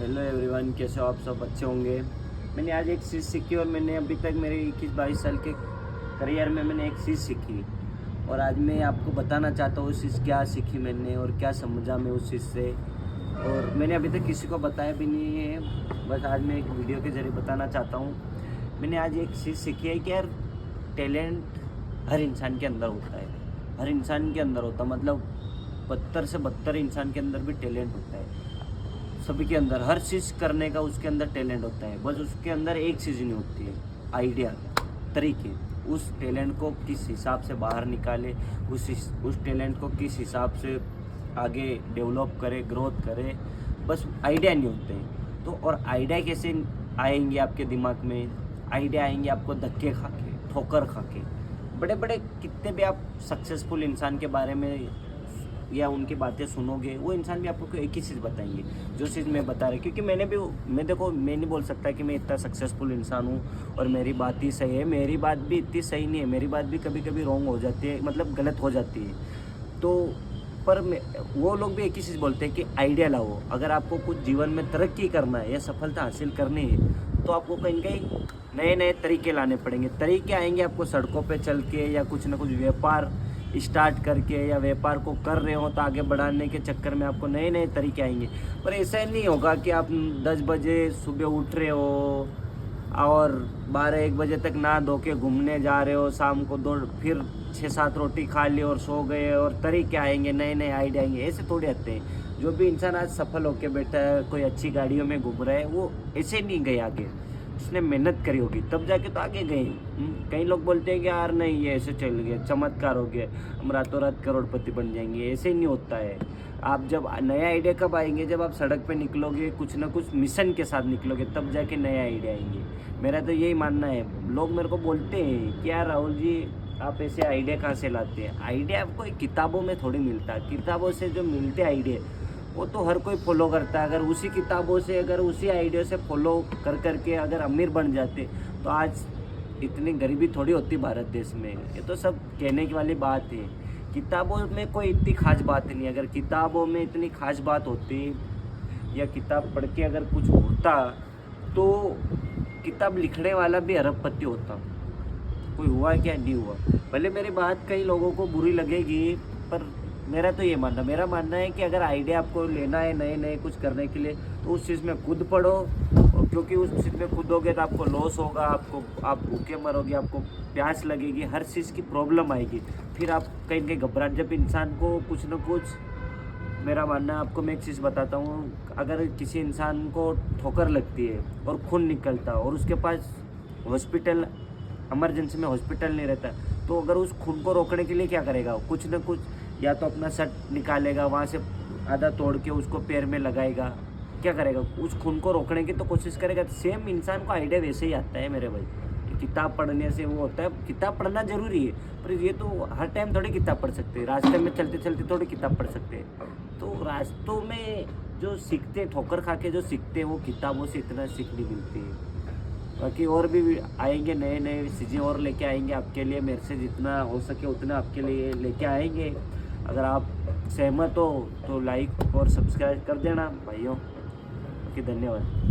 Hello everyone, कैसे हो आप सब? अच्छे होंगे। मैंने आज एक चीज़ सीखी और मैंने अभी तक मेरे 21-22 साल के करियर में मैंने एक चीज़ सीखी और आज मैं आपको बताना चाहता हूँ उस चीज़ क्या सीखी मैंने और क्या समझा मैं उस चीज़ से। और मैंने अभी तक किसी को बताया भी नहीं है, बस आज मैं एक वीडियो के ज़रिए बताना चाहता हूँ। मैंने आज एक चीज़ सीखी है कि यार टैलेंट हर इंसान के अंदर होता है, हर इंसान के अंदर होता, मतलब 72 से 72 इंसान के अंदर भी टैलेंट होता है। सभी के अंदर हर चीज़ करने का उसके अंदर टैलेंट होता है, बस उसके अंदर एक चीज़ नहीं होती है, आइडिया, तरीके। उस टैलेंट को किस हिसाब से बाहर निकाले, उस टैलेंट को किस हिसाब से आगे डेवलप करे, ग्रोथ करे, बस आइडिया नहीं होते हैं। तो और आइडिया कैसे आएंगे आपके दिमाग में? आइडिया आएंगे आपको धक्के खा के, ठोकर खा के। बड़े बड़े कितने भी आप सक्सेसफुल इंसान के बारे में या उनकी बातें सुनोगे, वो इंसान भी आपको एक ही चीज़ बताएंगे जो चीज़ मैं बता रहा हूँ। क्योंकि मैं नहीं बोल सकता कि मैं इतना सक्सेसफुल इंसान हूँ और मेरी बात ही सही है। मेरी बात भी इतनी सही नहीं है, मेरी बात भी कभी कभी रॉन्ग हो जाती है, मतलब गलत हो जाती है। तो पर वो लोग भी एक ही चीज़ बोलते हैं कि आइडिया लाओ। अगर आपको कुछ जीवन में तरक्की करना है या सफलता हासिल करनी है तो आपको कहीं कहीं नए नए तरीके लाने पड़ेंगे। तरीके आएंगे आपको सड़कों पे चल के या कुछ ना कुछ व्यापार स्टार्ट करके, या व्यापार को कर रहे हो तो आगे बढ़ाने के चक्कर में आपको नए नए तरीके आएंगे। पर ऐसा नहीं होगा कि आप 10 बजे सुबह उठ रहे हो और 12-1 बजे तक नहा धो के घूमने जा रहे हो, शाम को फिर 6-7 रोटी खा ली और सो गए और तरीके आएंगे, नए नए आइडिया आएंगे। ऐसे थोड़े आते हैं। जो भी इंसान आज सफल होकर बैठा है, कोई अच्छी गाड़ियों में घूम रहा है, वो ऐसे नहीं गए आगे, उसने मेहनत करी होगी तब जाके तो आगे गए। कई लोग बोलते हैं कि यार नहीं, ये ऐसे चल गया, चमत्कार हो गया, हम रातों रात करोड़पति बन जाएंगे। ऐसे ही नहीं होता है। आप जब नया आइडिया कब आएंगे? जब आप सड़क पे निकलोगे, कुछ ना कुछ मिशन के साथ निकलोगे, तब जाके नए आइडिया आएंगे। मेरा तो यही मानना है। लोग मेरे को बोलते हैं कि यार राहुल जी, आप ऐसे आइडिया कहाँ से लाते हैं? आइडिया आपको किताबों में थोड़ी मिलता है। किताबों से जो मिलते आइडिया वो तो हर कोई फॉलो करता है। अगर उसी किताबों से, अगर उसी आइडिया से फॉलो कर करके अगर अमीर बन जाते तो आज इतनी गरीबी थोड़ी होती भारत देश में। ये तो सब कहने की वाली बात है। किताबों में कोई इतनी खास बात नहीं। अगर किताबों में इतनी खास बात होती या किताब पढ़ के अगर कुछ होता तो किताब लिखने वाला भी अरबपति होता। कोई हुआ क्या? नहीं हुआ। भले मेरी बात कई लोगों को बुरी लगेगी, पर मेरा मानना है कि अगर आइडिया आपको लेना है नए नए कुछ करने के लिए, तो उस चीज़ में खुद पढ़ो। और क्योंकि उस चीज़ में खुद होगे तो आपको लॉस होगा, आप भूखे मरोगे, आपको प्यास लगेगी, हर चीज़ की प्रॉब्लम आएगी। फिर आप कहीं कहीं घबराहट, जब इंसान को कुछ न कुछ, मेरा मानना है, आपको मैं एक चीज़ बताता हूँ, अगर किसी इंसान को ठोकर लगती है और खून निकलता और उसके पास हॉस्पिटल, इमरजेंसी में हॉस्पिटल नहीं रहता, तो अगर उस खून को रोकने के लिए क्या करेगा? कुछ न कुछ, या तो अपना शर्ट निकालेगा, वहाँ से आधा तोड़ के उसको पैर में लगाएगा, क्या करेगा? उस खून को रोकने की तो कोशिश करेगा। सेम इंसान को आइडिया वैसे ही आता है मेरे भाई। किताब पढ़ने से वो होता है। किताब पढ़ना ज़रूरी है, पर ये तो हर टाइम थोड़ी किताब पढ़ सकते हैं। रास्ते में चलते चलते थोड़ी किताब पढ़ सकते हैं। तो रास्तों में जो सीखते, ठोकर खा के जो सीखते हैं, वो किताबों से इतना सीख नहीं मिलती है। बाकी और भी आएंगे, नए नए चीज़ें और लेके आएंगे आपके लिए। मेरे से जितना हो सके उतना आपके लिए लेके आएंगे। अगर आप सहमत हो तो लाइक और सब्सक्राइब कर देना भाइयों। ओके, धन्यवाद।